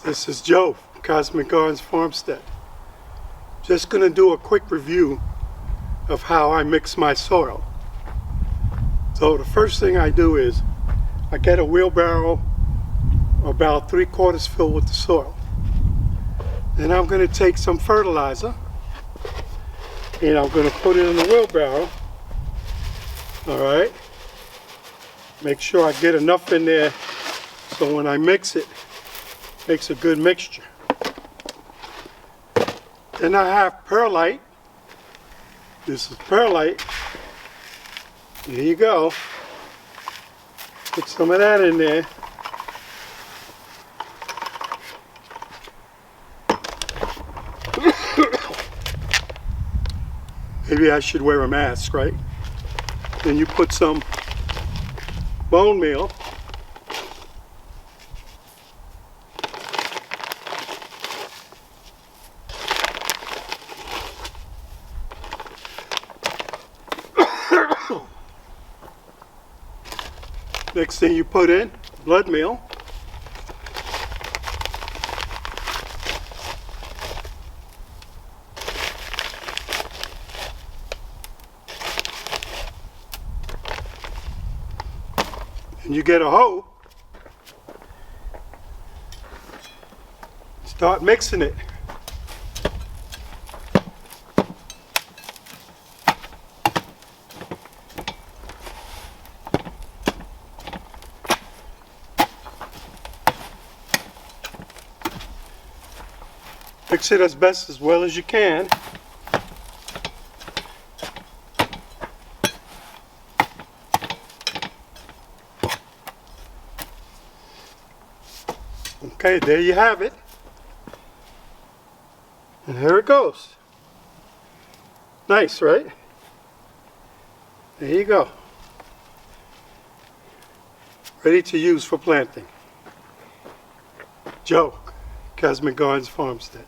This is Joe, Cosmic Gardens Farmstead. Just going to do a quick review of how I mix my soil. So the first thing I do is I get a wheelbarrow about 3/4 filled with the soil. Then I'm going to take some fertilizer and I'm going to put it in the wheelbarrow. Alright, make sure I get enough in there so when I mix it, makes a good mixture. Then I have perlite. This is perlite. There you go. Put some of that in there. Maybe I should wear a mask, right? Then you put some bone meal. Next thing you put in, blood meal. And you get a hoe. Start mixing it. Mix it as well as you can. Okay, there you have it. And here it goes. Nice, right? There you go. Ready to use for planting. Joe, Cosmic Gardens Farmstead.